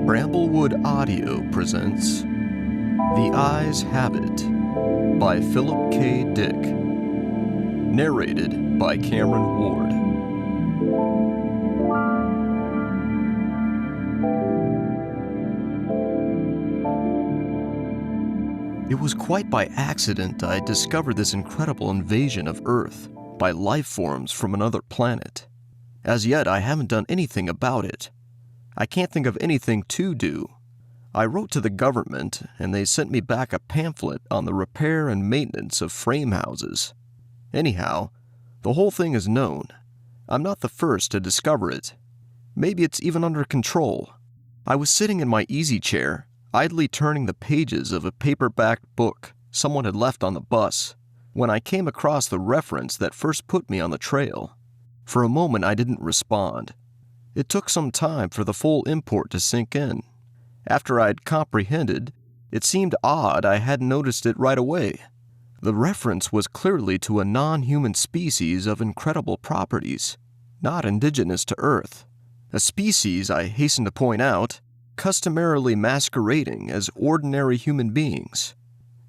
Bramblewood Audio presents The Eyes Have It by Philip K. Dick. Narrated by Cameron Ward. It was quite by accident I discovered this incredible invasion of Earth by life forms from another planet. As yet, I haven't done anything about it. I can't think of anything to do. I wrote to the government, and they sent me back a pamphlet on the repair and maintenance of frame houses. Anyhow, the whole thing is known. I'm not the first to discover it. Maybe it's even under control. I was sitting in my easy chair, idly turning the pages of a paperbacked book someone had left on the bus, when I came across the reference that first put me on the trail. For a moment I didn't respond. It took some time for the full import to sink in. After I'd comprehended, it seemed odd I hadn't noticed it right away. The reference was clearly to a non-human species of incredible properties, not indigenous to Earth. A species, I hasten to point out, customarily masquerading as ordinary human beings.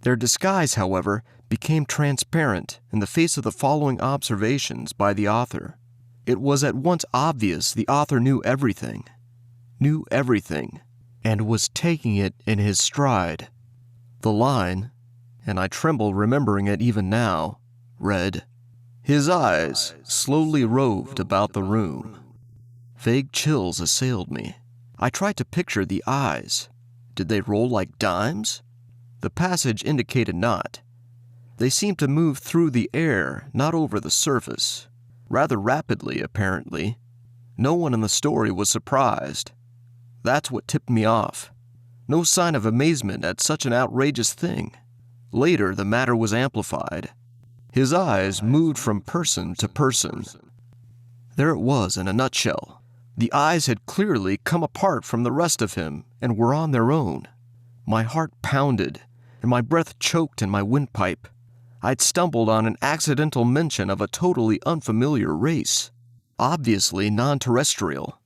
Their disguise, however, became transparent in the face of the following observations by the author. It was at once obvious the author knew everything, and was taking it in his stride. The line, and I tremble remembering it even now, read, "His eyes slowly roved about the room." Vague chills assailed me. I tried to picture the eyes. Did they roll like dimes? The passage indicated not. They seemed to move through the air, not over the surface. Rather rapidly, apparently. No one in the story was surprised. That's what tipped me off. No sign of amazement at such an outrageous thing. Later, the matter was amplified. His eyes moved from person to person. There it was in a nutshell. The eyes had clearly come apart from the rest of him and were on their own. My heart pounded, and my breath choked in my windpipe. I'd stumbled on an accidental mention of a totally unfamiliar race, obviously non-terrestrial.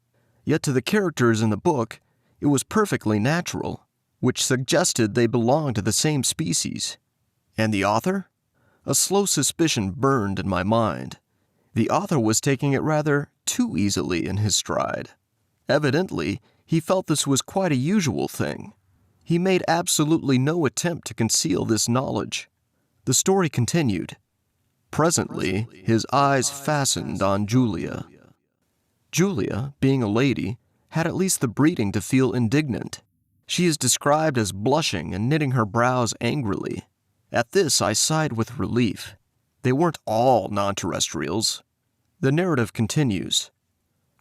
Yet to the characters in the book, it was perfectly natural, which suggested they belonged to the same species. And the author? A slow suspicion burned in my mind. The author was taking it rather too easily in his stride. Evidently, he felt this was quite a usual thing. He made absolutely no attempt to conceal this knowledge. The story continued. Presently, his eyes fastened on Julia. Julia, being a lady, had at least the breeding to feel indignant. She is described as blushing and knitting her brows angrily. At this, I sighed with relief. They weren't all non-terrestrials. The narrative continues.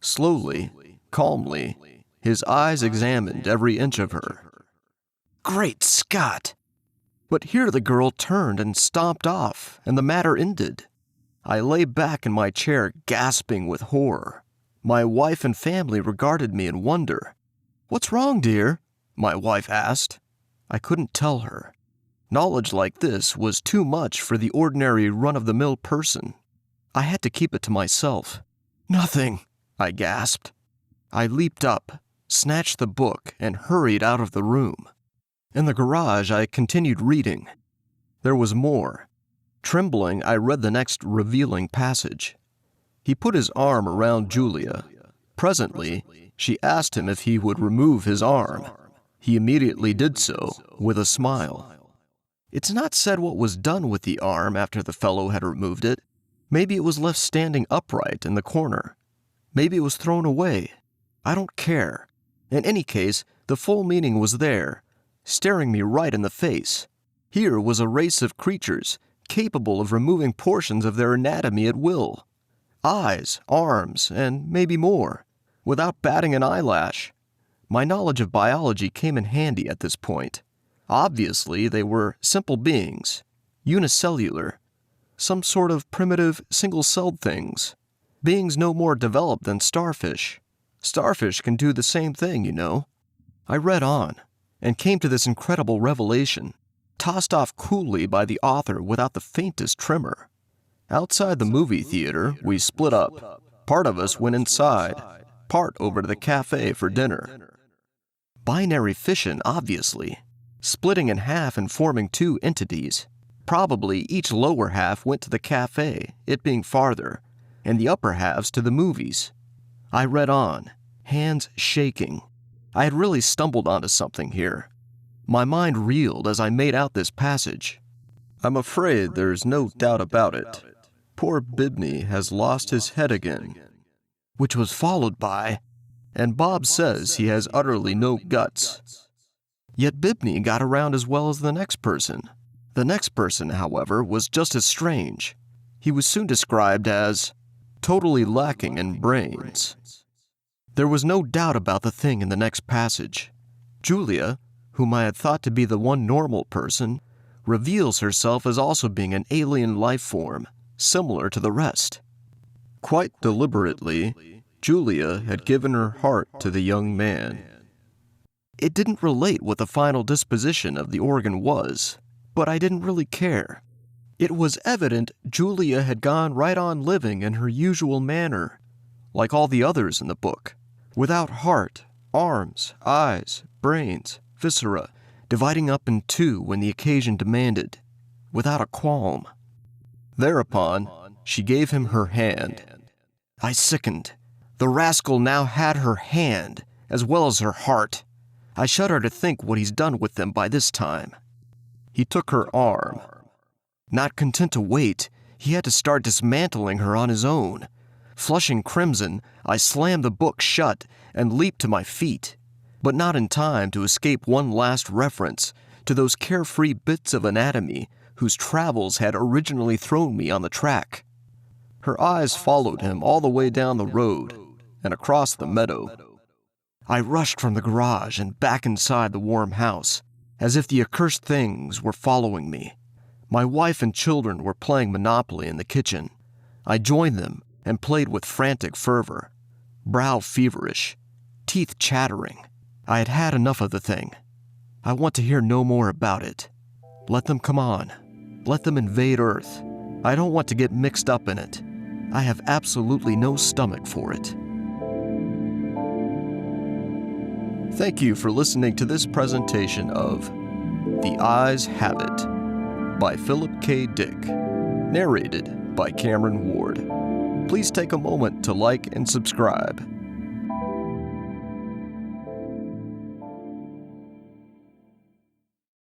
Slowly, calmly, his eyes examined every inch of her. Great Scott! But here the girl turned and stomped off, and the matter ended. I lay back in my chair, gasping with horror. My wife and family regarded me in wonder. "What's wrong, dear?" my wife asked. I couldn't tell her. Knowledge like this was too much for the ordinary run-of-the-mill person. I had to keep it to myself. "Nothing," I gasped. I leaped up, snatched the book, and hurried out of the room. In the garage, I continued reading. There was more. Trembling, I read the next revealing passage. He put his arm around Julia. Presently, she asked him if he would remove his arm. He immediately did so, with a smile. It's not said what was done with the arm after the fellow had removed it. Maybe it was left standing upright in the corner. Maybe it was thrown away. I don't care. In any case, the full meaning was there, staring me right in the face. Here was a race of creatures capable of removing portions of their anatomy at will. Eyes, arms, and maybe more, without batting an eyelash. My knowledge of biology came in handy at this point. Obviously, they were simple beings, unicellular, some sort of primitive, single-celled things. Beings no more developed than starfish. Starfish can do the same thing, you know. I read on, and came to this incredible revelation, tossed off coolly by the author without the faintest tremor. Outside the movie theater, we split up. Part of us went inside. part over to the cafe for dinner. Binary fission, obviously, splitting in half and forming two entities. Probably each lower half went to the cafe, it being farther, and the upper halves to the movies. I read on, hands shaking. I had really stumbled onto something here. My mind reeled as I made out this passage. I'm afraid there's no doubt about it. Poor Bibney has lost his head again. Which was followed by, and Bob says he has utterly no guts. Yet Bibney got around as well as the next person. The next person, however, was just as strange. He was soon described as totally lacking in brains. There was no doubt about the thing in the next passage. Julia, whom I had thought to be the one normal person, reveals herself as also being an alien life form, similar to the rest. Quite deliberately, Julia had given her heart to the young man. It didn't relate what the final disposition of the organ was, but I didn't really care. It was evident Julia had gone right on living in her usual manner, like all the others in the book, without heart, arms, eyes, brains, viscera, dividing up in two when the occasion demanded, without a qualm. Thereupon, she gave him her hand. I sickened. The rascal now had her hand, as well as her heart. I shudder to think what he's done with them by this time. He took her arm. Not content to wait, he had to start dismantling her on his own. Flushing crimson, I slammed the book shut and leaped to my feet, but not in time to escape one last reference to those carefree bits of anatomy whose travels had originally thrown me on the track. Her eyes followed him all the way down the road and across the meadow. I rushed from the garage and back inside the warm house, as if the accursed things were following me. My wife and children were playing Monopoly in the kitchen. I joined them and played with frantic fervor, brow feverish, teeth chattering. I had had enough of the thing. I want to hear no more about it. Let them come on. Let them invade Earth. I don't want to get mixed up in it. I have absolutely no stomach for it. Thank you for listening to this presentation of The Eyes Have It by Philip K. Dick, narrated by Cameron Ward. Please take a moment to like and subscribe.